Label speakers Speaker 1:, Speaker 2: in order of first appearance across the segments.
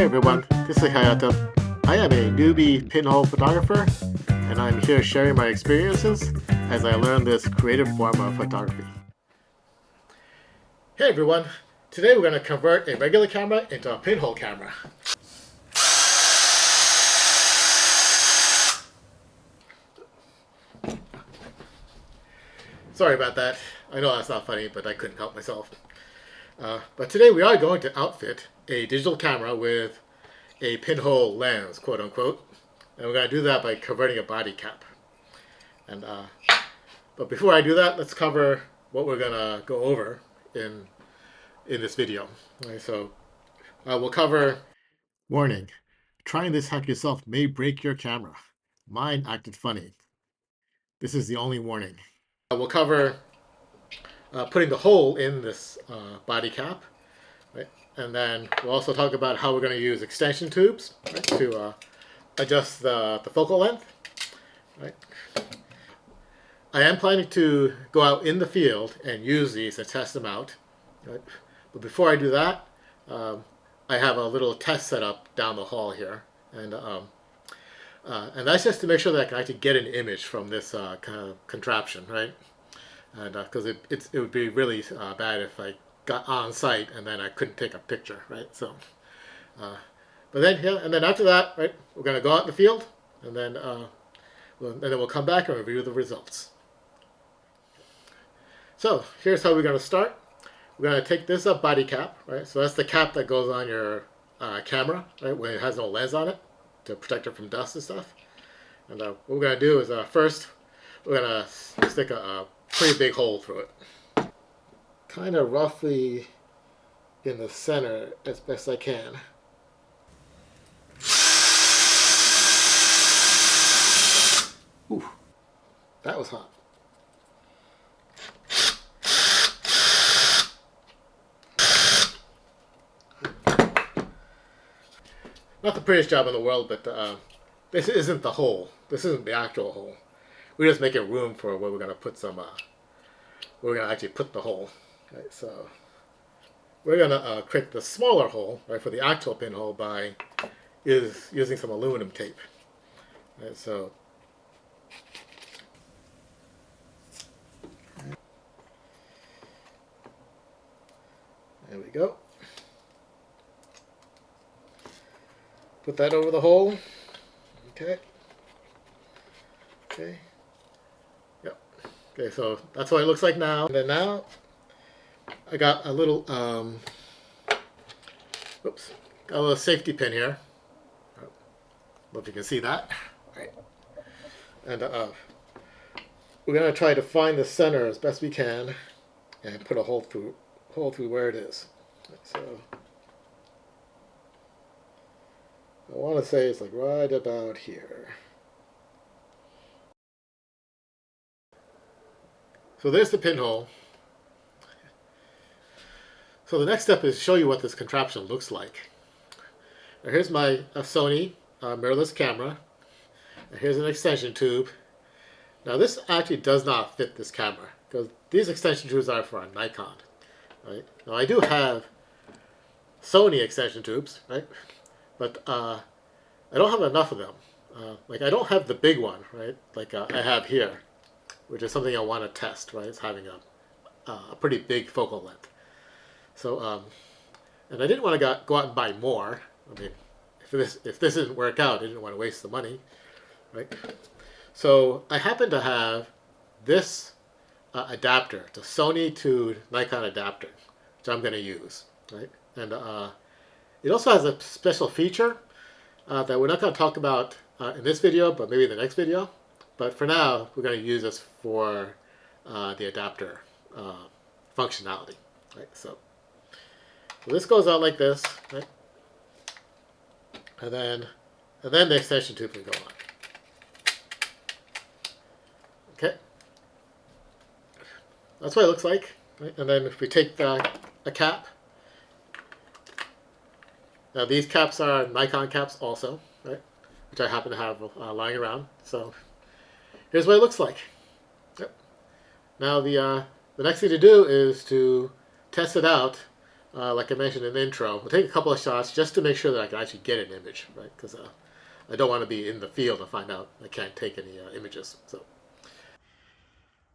Speaker 1: Hey everyone, this is Hayato. I am a newbie pinhole photographer, and I'm here sharing my experiences as I learn this creative form of photography. Hey everyone, today we're going to convert a regular camera into a pinhole camera. Sorry about that. I know that's not funny, but I couldn't help myself. But today we are going to outfit a digital camera with a pinhole lens, quote unquote. And we're going to do that by converting a body cap. But before I do that, let's cover what we're going to go over in this video. Right, so we'll cover warning. Trying this hack yourself may break your camera. Mine acted funny. This is the only warning. We'll cover putting the hole in this body cap. Right? And then we'll also talk about how we're going to use extension tubes, right, to adjust the focal length. Right? I am planning to go out in the field and use these and test them out. Right? But before I do that, I have a little test set up down the hall here. And that's just to make sure that I can actually get an image from this kind of contraption, right? And because it would be really bad if I got on site and then I couldn't take a picture, right? So, but then yeah, and then after that, right, we're going to go out in the field, and then we'll come back and review the results. So here's how we're going to start. We're going to take this body cap, right? So that's the cap that goes on your camera, right, when it has no lens on it, to protect it from dust and stuff. And what we're going to do is first we're going to stick a pretty big hole through it, kind of roughly in the center as best I can. Ooh, that was hot. Not the prettiest job in the world, but this isn't the hole. This isn't the actual hole. We're just making room for where we're going to put some, we're going to actually put the hole. Right, so we're going to create the smaller hole, right, for the actual pinhole by using some aluminum tape. Right, so there we go. Put that over the hole. Okay. Okay. Yep. Okay, so that's what it looks like now. And then now I got a little oops, got a little safety pin here. I don't know if you can see that. Right. And we're gonna try to find the center as best we can and put a hole through where it is. So I want to say it's like right about here. So there's the pinhole. So the next step is show you what this contraption looks like. Now here's my Sony mirrorless camera. And here's an extension tube. Now this actually does not fit this camera because these extension tubes are for a Nikon. Right? Now I do have Sony extension tubes, right? But I don't have enough of them. Like I don't have the big one, right? Like I have here, which is something I want to test, right? It's having a pretty big focal length. So, and I didn't want to go out and buy more. I mean, if this didn't work out, I didn't want to waste the money, right? So I happen to have this adapter, the Sony to Nikon adapter, which I'm going to use, right? And it also has a special feature that we're not going to talk about in this video, but maybe in the next video. But for now, we're going to use this for the adapter functionality, right? So this goes out like this, right? And then the extension tube can go on. Okay, that's what it looks like. Right? And then if we take a cap. Now these caps are Nikon caps also, right? Which I happen to have lying around. So here's what it looks like. Yep. Now the next thing to do is to test it out like I mentioned in the intro, we'll take a couple of shots just to make sure that I can actually get an image, right? Because I don't want to be in the field and find out I can't take any images.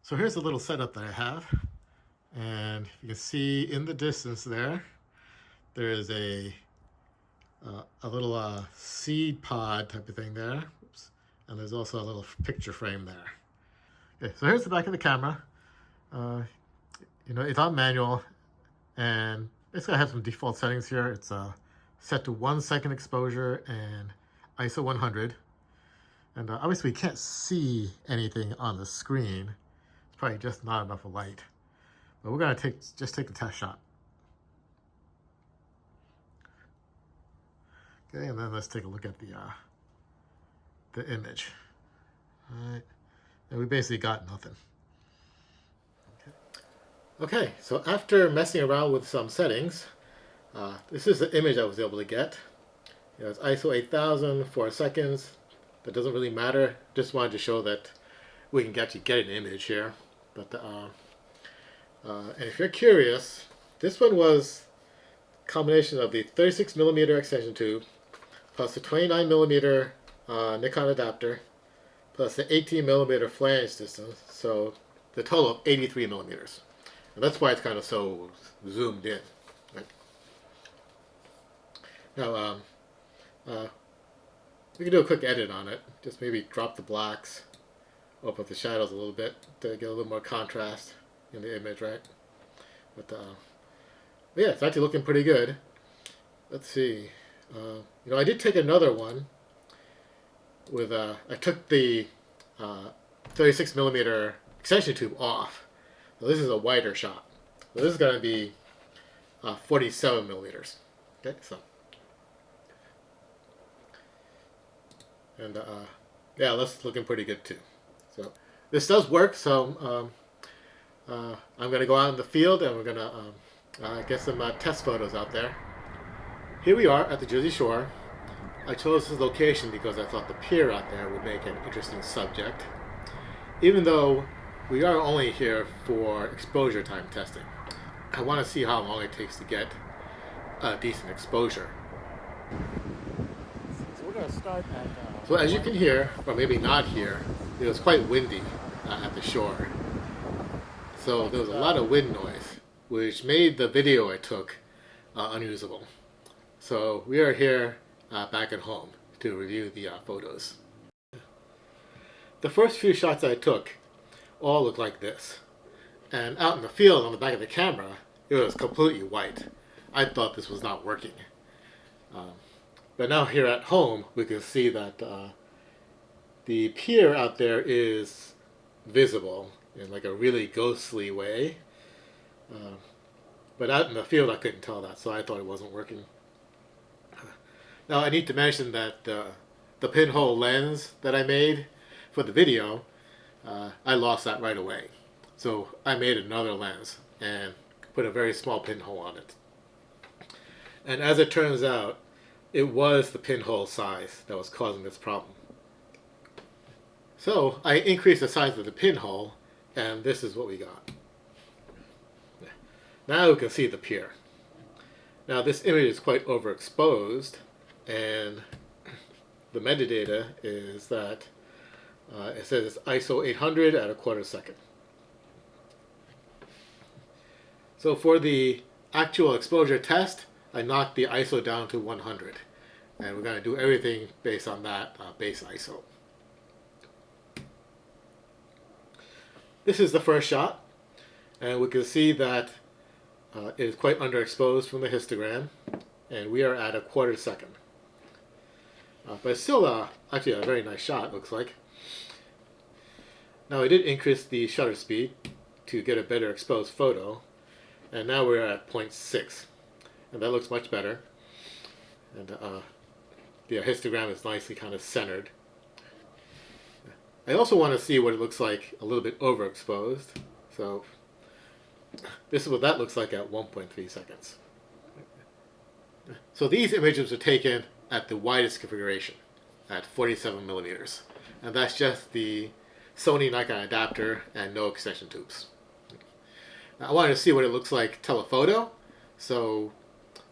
Speaker 1: So here's the little setup that I have. And you can see in the distance there is a little seed pod type of thing there. Oops. And there's also a little picture frame there. Okay, so here's the back of the camera. It's on manual, and basically I have some default settings here. It's set to 1 second exposure and ISO 100. And obviously we can't see anything on the screen. It's probably just not enough light. But we're gonna just take the test shot. Okay, and then let's take a look at the image. All right, and we basically got nothing. Okay, so after messing around with some settings, this is the image I was able to get. It's ISO 8000, 4 seconds. That doesn't really matter. Just wanted to show that we can actually get an image here. But and if you're curious, this one was a combination of the 36mm extension tube plus the 29mm Nikon adapter plus the 18mm flange distance, so the total of 83mm. And that's why it's kind of so zoomed in. Right? Now, we can do a quick edit on it. Just maybe drop the blacks, open up the shadows a little bit to get a little more contrast in the image, right? But yeah, it's actually looking pretty good. Let's see. I did take another one with I took the 36mm extension tube off. So this is a wider shot. So this is going to be 47mm. Okay, so and yeah, that's looking pretty good too. So this does work. So I'm going to go out in the field and we're going to get some test photos out there. Here we are at the Jersey Shore. I chose this location because I thought the pier out there would make an interesting subject, even though we are only here for exposure time testing. I want to see how long it takes to get a decent exposure. So we're going to start at... So as you can hear, or maybe not hear, it was quite windy at the shore. So there was a lot of wind noise, which made the video I took unusable. So we are here back at home to review the photos. The first few shots I took all look like this. And out in the field on the back of the camera, it was completely white. I thought this was not working. But now here at home, we can see that the pier out there is visible in like a really ghostly way. But out in the field, I couldn't tell that, so I thought it wasn't working. Now I need to mention that the pinhole lens that I made for the video, I lost that right away. So I made another lens and put a very small pinhole on it. And as it turns out, it was the pinhole size that was causing this problem. So I increased the size of the pinhole, and this is what we got. Now we can see the pier. Now this image is quite overexposed, and the metadata is that it says it's ISO 800 at a quarter second. So for the actual exposure test, I knocked the ISO down to 100. And we're going to do everything based on that base ISO. This is the first shot. And we can see that it is quite underexposed from the histogram. And we are at a quarter second. But it's still actually a very nice shot, looks like. Now I did increase the shutter speed to get a better exposed photo. And now we're at 0.6. And that looks much better. And the histogram is nicely kind of centered. I also want to see what it looks like a little bit overexposed. So this is what that looks like at 1.3 seconds. So these images are taken at the widest configuration, at 47mm. And that's just the Sony Nikon adapter and no extension tubes. Now, I wanted to see what it looks like telephoto, So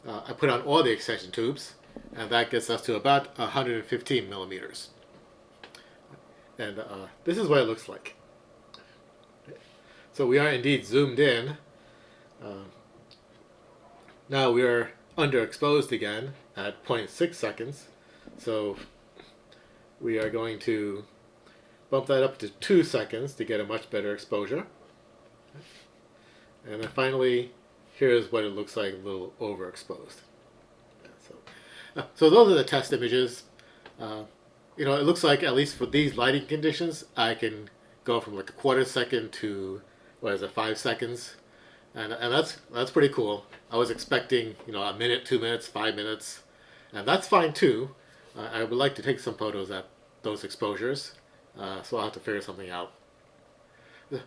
Speaker 1: I put on all the extension tubes, and that gets us to about 115 millimeters. And this is what it looks like. So we are indeed zoomed in. Uh, Now we are underexposed again at 0.6 seconds. So we are going to bump that up to 2 seconds to get a much better exposure. And then finally, here's what it looks like a little overexposed. So those are the test images. It looks like, at least for these lighting conditions, I can go from like a quarter second to, 5 seconds. And that's pretty cool. I was expecting, a minute, 2 minutes, 5 minutes. And that's fine too. I would like to take some photos at those exposures. So I'll have to figure something out.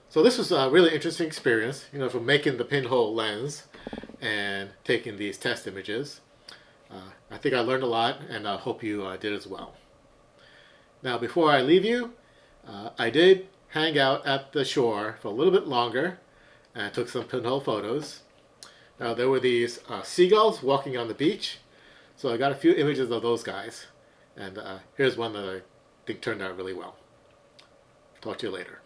Speaker 1: So this was a really interesting experience, from making the pinhole lens and taking these test images. I think I learned a lot, and I hope you did as well. Now, before I leave you, I did hang out at the shore for a little bit longer and took some pinhole photos. Now, there were these seagulls walking on the beach, so I got a few images of those guys. And here's one that I think turned out really well. Talk to you later.